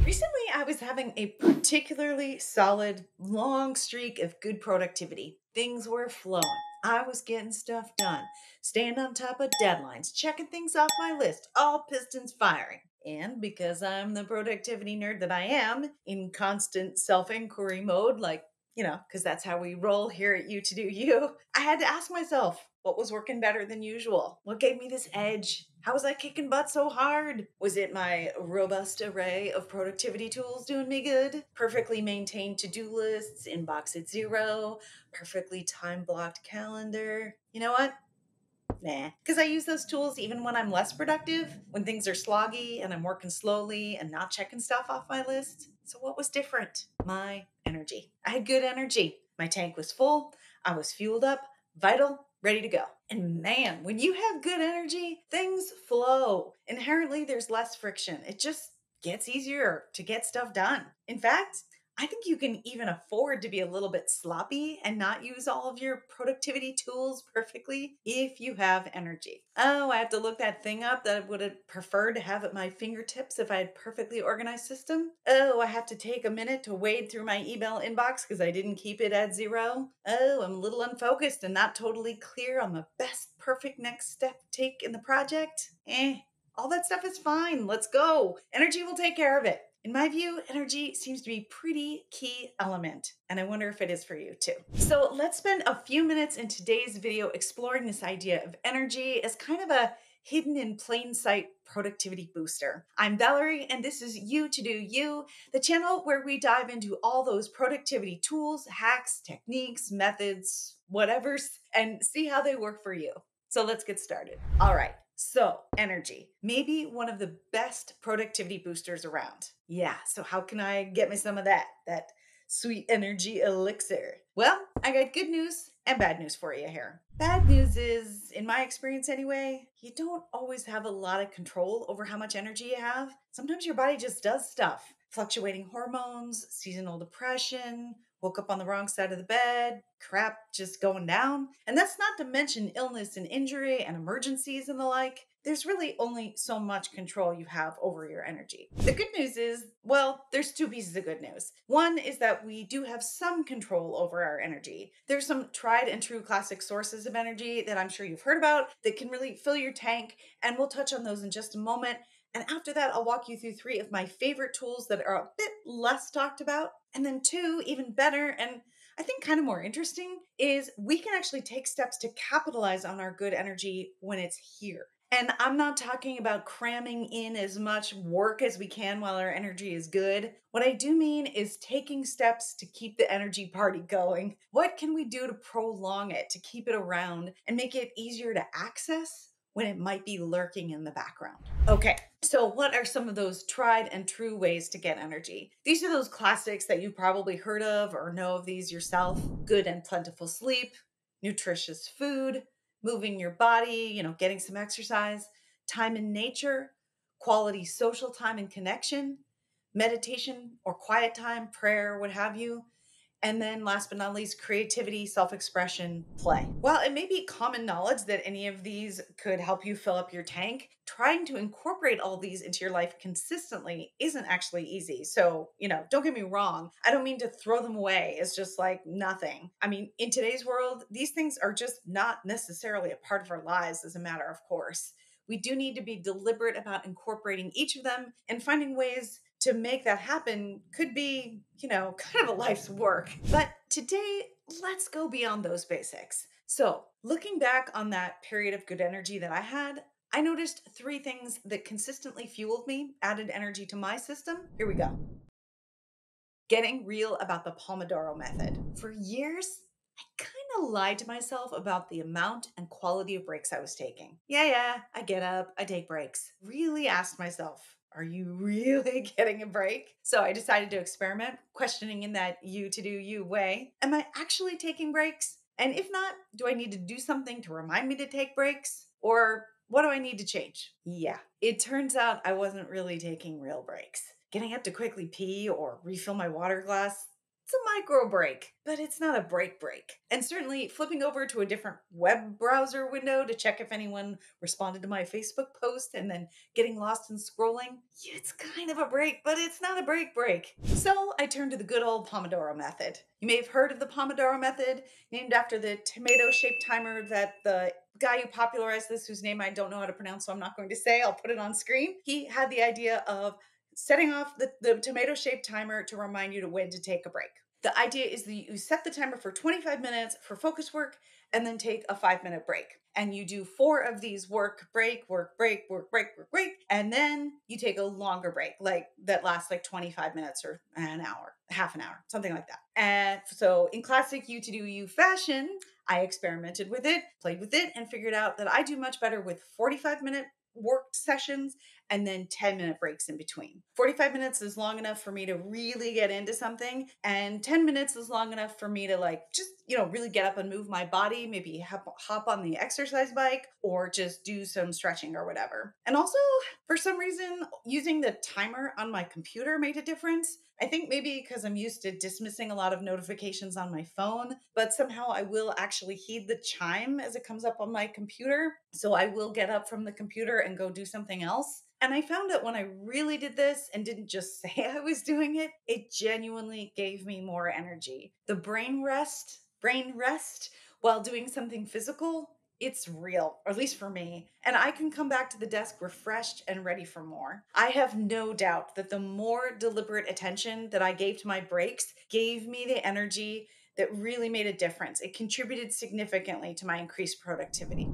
Recently, I was having a particularly solid, long streak of good productivity. Things were flowing. I was getting stuff done, staying on top of deadlines, checking things off my list, all pistons firing. And because I'm the productivity nerd that I am, in constant self inquiry mode, because that's how we roll here at You to Do You, I had to ask myself what was working better than usual? What gave me this edge? How was I kicking butt so hard? Was it my robust array of productivity tools doing me good? Perfectly maintained to do lists, inbox at zero, perfectly time blocked calendar. You know what? Nah, because I use those tools even when I'm less productive, when things are sloggy and I'm working slowly and not checking stuff off my list. So, what was different? My energy. I had good energy. My tank was full. I was fueled up, vital, ready to go. And man, when you have good energy, things flow. Inherently, there's less friction. It just gets easier to get stuff done. In fact, I think you can even afford to be a little bit sloppy and not use all of your productivity tools perfectly if you have energy. Oh, I have to look that thing up that I would have preferred to have at my fingertips if I had perfectly organized system. Oh, I have to take a minute to wade through my email inbox because I didn't keep it at zero. Oh, I'm a little unfocused and not totally clear on the best perfect next step to take in the project. All that stuff is fine. Let's go. Energy will take care of it. In my view, energy seems to be a pretty key element, and I wonder if it is for you too. So let's spend a few minutes in today's video exploring this idea of energy as kind of a hidden in plain sight productivity booster. I'm Valerie, and this is You to Do You, the channel where we dive into all those productivity tools, hacks, techniques, methods, whatevers, and see how they work for you. So let's get started. All right. So, energy, maybe one of the best productivity boosters around. Yeah, so how can I get me some of that? That sweet energy elixir. Well, I got good news and bad news for you here. Bad news is, in my experience anyway, you don't always have a lot of control over how much energy you have. Sometimes your body just does stuff. Fluctuating hormones, seasonal depression, woke up on the wrong side of the bed, crap just going down. And that's not to mention illness and injury and emergencies and the like. There's really only so much control you have over your energy. The good news is, well, there's two pieces of good news. One is that we do have some control over our energy. There's some tried and true classic sources of energy that I'm sure you've heard about that can really fill your tank, and we'll touch on those in just a moment. And after that, I'll walk you through three of my favorite tools that are a bit less talked about. And then two, even better, and I think kind of more interesting, is we can actually take steps to capitalize on our good energy when it's here. And I'm not talking about cramming in as much work as we can while our energy is good. What I do mean is taking steps to keep the energy party going. What can we do to prolong it, to keep it around, and make it easier to access when it might be lurking in the background? Okay, so what are some of those tried and true ways to get energy? These are those classics that you've probably heard of or know of these yourself. Good and plentiful sleep, nutritious food, moving your body, getting some exercise, time in nature, quality social time and connection, meditation or quiet time, prayer, what have you. And then last but not least, creativity, self expression, play. While it may be common knowledge that any of these could help you fill up your tank, trying to incorporate all these into your life consistently isn't actually easy. So, don't get me wrong. I don't mean to throw them away as just like nothing. I mean, in today's world, these things are just not necessarily a part of our lives as a matter of course. We do need to be deliberate about incorporating each of them and finding ways to make that happen could be, kind of a life's work. But today, let's go beyond those basics. So, looking back on that period of good energy that I had, I noticed three things that consistently fueled me, added energy to my system. Here we go. Getting real about the Pomodoro Method. For years, I kind of lied to myself about the amount and quality of breaks I was taking. Yeah, I get up, I take breaks. Really asked myself, are you really getting a break? So I decided to experiment, questioning in that you to do you way. Am I actually taking breaks? And if not, do I need to do something to remind me to take breaks? Or what do I need to change? Yeah, it turns out I wasn't really taking real breaks. Getting up to quickly pee or refill my water glass, It's a micro break, but it's not a break. And certainly flipping over to a different web browser window to check if anyone responded to my Facebook post and then getting lost in scrolling, it's kind of a break, but it's not a break. So I turned to the good old Pomodoro Method. You may have heard of the Pomodoro Method, named after the tomato-shaped timer that the guy who popularized this, whose name I don't know how to pronounce, so I'm not going to say, I'll put it on screen. He had the idea of setting off the tomato shaped timer to remind you to when to take a break. The idea is that you set the timer for 25 minutes for focus work and then take a 5-minute break. And you do 4 of these work, break, work, break, work, break, work, break. And then you take a longer break, like that lasts like 25 minutes or an hour, half an hour, something like that. And so in classic you to do you fashion, I experimented with it, played with it, and figured out that I do much better with 45-minute worked sessions and then 10-minute breaks in between. 45 minutes is long enough for me to really get into something, and 10 minutes is long enough for me to like just, really get up and move my body, maybe hop on the exercise bike or just do some stretching or whatever. And also, for some reason, using the timer on my computer made a difference. I think maybe because I'm used to dismissing a lot of notifications on my phone, but somehow I will actually heed the chime as it comes up on my computer. So I will get up from the computer and go do something else. And I found that when I really did this and didn't just say I was doing it, it genuinely gave me more energy. The brain rest while doing something physical, it's real, or at least for me. And I can come back to the desk refreshed and ready for more. I have no doubt that the more deliberate attention that I gave to my breaks gave me the energy that really made a difference. It contributed significantly to my increased productivity.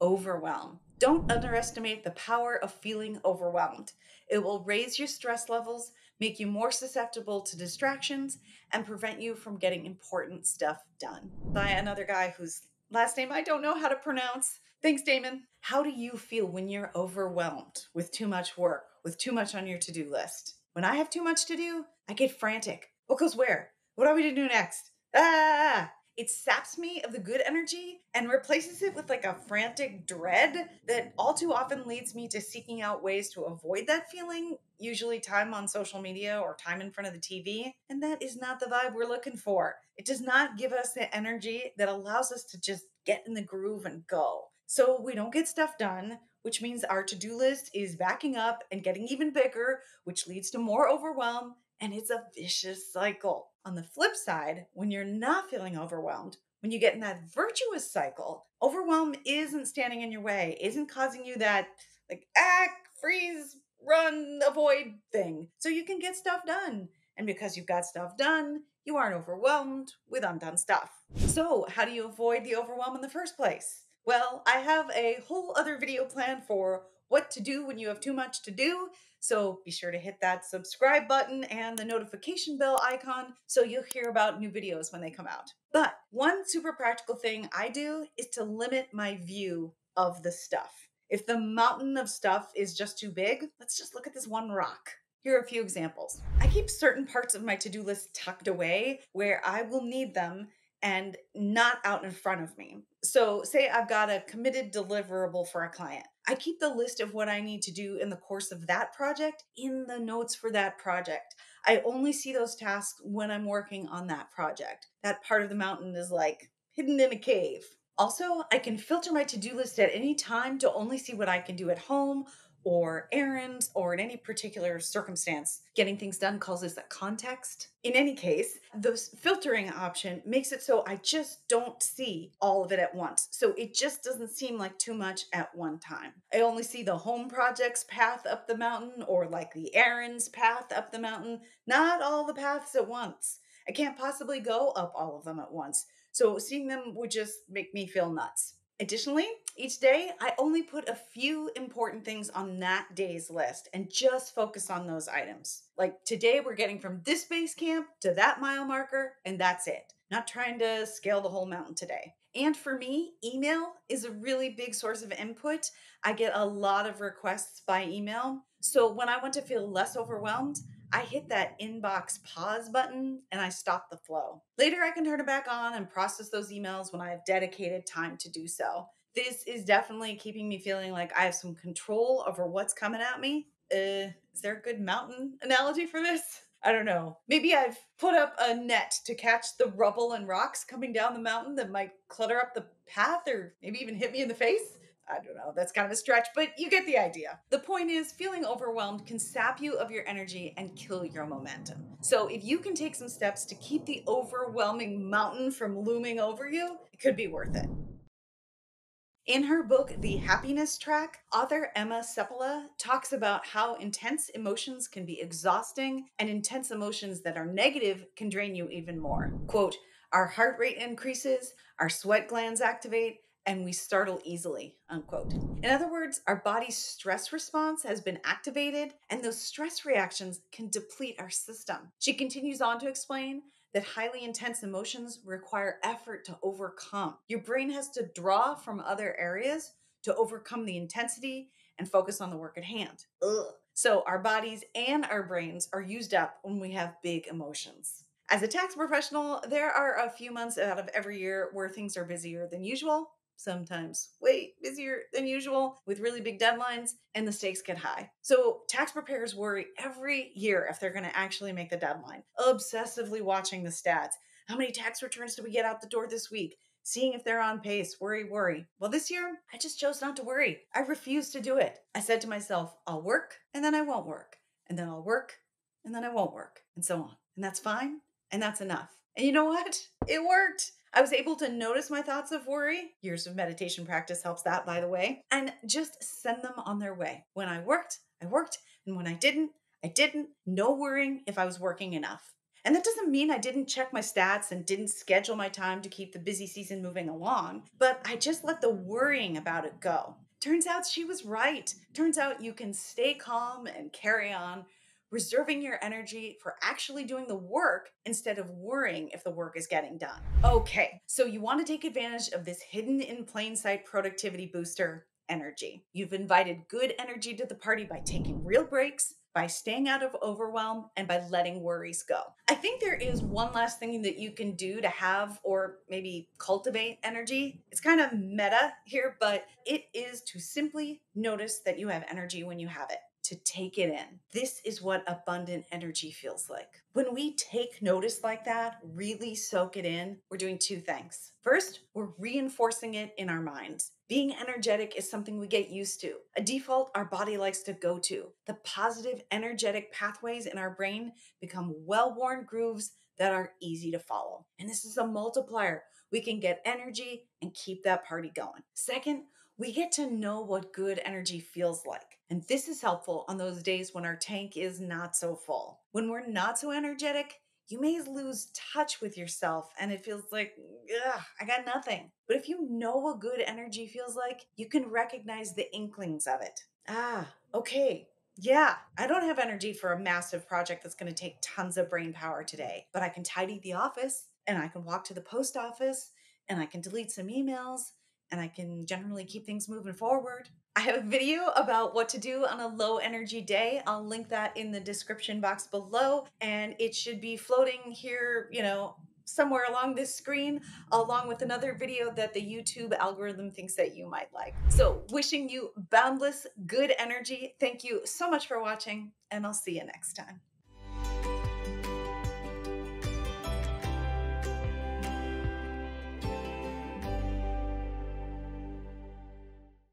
Overwhelm. Don't underestimate the power of feeling overwhelmed. It will raise your stress levels, make you more susceptible to distractions, and prevent you from getting important stuff done. By another guy whose last name I don't know how to pronounce. Thanks, Damon. How do you feel when you're overwhelmed with too much work, with too much on your to do list? When I have too much to do, I get frantic. What goes where? What are we to do next? Ah! It saps me of the good energy and replaces it with like a frantic dread that all too often leads me to seeking out ways to avoid that feeling, usually time on social media or time in front of the TV. And that is not the vibe we're looking for. It does not give us the energy that allows us to just get in the groove and go. So we don't get stuff done, which means our to do list is backing up and getting even bigger, which leads to more overwhelm. And it's a vicious cycle. On the flip side, when you're not feeling overwhelmed, when you get in that virtuous cycle, overwhelm isn't standing in your way, isn't causing you that like act, freeze, run, avoid thing. So you can get stuff done. And because you've got stuff done, you aren't overwhelmed with undone stuff. So, how do you avoid the overwhelm in the first place? Well, I have a whole other video plan for what to do when you have too much to do. So be sure to hit that subscribe button and the notification bell icon so you'll hear about new videos when they come out. But one super practical thing I do is to limit my view of the stuff. If the mountain of stuff is just too big, let's just look at this one rock. Here are a few examples. I keep certain parts of my to-do list tucked away where I will need them and not out in front of me. So, say I've got a committed deliverable for a client. I keep the list of what I need to do in the course of that project in the notes for that project. I only see those tasks when I'm working on that project. That part of the mountain is like hidden in a cave. Also, I can filter my to do list at any time to only see what I can do at home or errands or in any particular circumstance. Getting things done calls this a context. In any case, the filtering option makes it so I just don't see all of it at once. So it just doesn't seem like too much at one time. I only see the home projects path up the mountain or like the errands path up the mountain, not all the paths at once. I can't possibly go up all of them at once. So seeing them would just make me feel nuts. Additionally, each day I only put a few important things on that day's list and just focus on those items. Like today, we're getting from this base camp to that mile marker, and that's it. Not trying to scale the whole mountain today. And for me, email is a really big source of input. I get a lot of requests by email. So when I want to feel less overwhelmed, I hit that inbox pause button and I stop the flow. Later, I can turn it back on and process those emails when I have dedicated time to do so. This is definitely keeping me feeling like I have some control over what's coming at me. Is there a good mountain analogy for this? I don't know. Maybe I've put up a net to catch the rubble and rocks coming down the mountain that might clutter up the path or maybe even hit me in the face. I don't know. That's kind of a stretch, but you get the idea. The point is, feeling overwhelmed can sap you of your energy and kill your momentum. So, if you can take some steps to keep the overwhelming mountain from looming over you, it could be worth it. In her book, The Happiness Track, author Emma Seppala talks about how intense emotions can be exhausting and intense emotions that are negative can drain you even more. Quote, our heart rate increases, our sweat glands activate, and we startle easily, unquote. In other words, our body's stress response has been activated, and those stress reactions can deplete our system. She continues on to explain that highly intense emotions require effort to overcome. Your brain has to draw from other areas to overcome the intensity and focus on the work at hand. Ugh. So our bodies and our brains are used up when we have big emotions. As a tax professional, there are a few months out of every year where things are busier than usual, sometimes way busier than usual with really big deadlines, and the stakes get high. So tax preparers worry every year if they're going to actually make the deadline, obsessively watching the stats. How many tax returns did we get out the door this week? Seeing if they're on pace, worry, worry. Well, this year, I just chose not to worry. I refused to do it. I said to myself, I'll work and then I won't work. And then I'll work and then I won't work, and so on. And that's fine. And that's enough. And you know what? It worked. I was able to notice my thoughts of worry. Years of meditation practice helps that, by the way, and just send them on their way. When I worked, I worked. And when I didn't, I didn't. No worrying if I was working enough. And that doesn't mean I didn't check my stats and didn't schedule my time to keep the busy season moving along, but I just let the worrying about it go. Turns out she was right. Turns out you can stay calm and carry on, reserving your energy for actually doing the work instead of worrying if the work is getting done. Okay, so you want to take advantage of this hidden in plain sight productivity booster, energy. You've invited good energy to the party by taking real breaks, by staying out of overwhelm, and by letting worries go. I think there is one last thing that you can do to have or maybe cultivate energy. It's kind of meta here, but it is to simply notice that you have energy when you have it, to take it in. This is what abundant energy feels like. When we take notice like that, really soak it in, we're doing two things. First, we're reinforcing it in our minds. Being energetic is something we get used to, a default our body likes to go to. The positive, energetic pathways in our brain become well worn grooves that are easy to follow. And this is a multiplier. We can get energy and keep that party going. Second, we get to know what good energy feels like. And this is helpful on those days when our tank is not so full. When we're not so energetic, you may lose touch with yourself and it feels like, ugh, I got nothing. But if you know what good energy feels like, you can recognize the inklings of it. Ah, okay. Yeah, I don't have energy for a massive project that's going to take tons of brain power today, but I can tidy the office and I can walk to the post office and I can delete some emails and I can generally keep things moving forward. I have a video about what to do on a low energy day. I'll link that in the description box below, and it should be floating here, somewhere along this screen, along with another video that the YouTube algorithm thinks that you might like. So, wishing you boundless good energy. Thank you so much for watching, and I'll see you next time.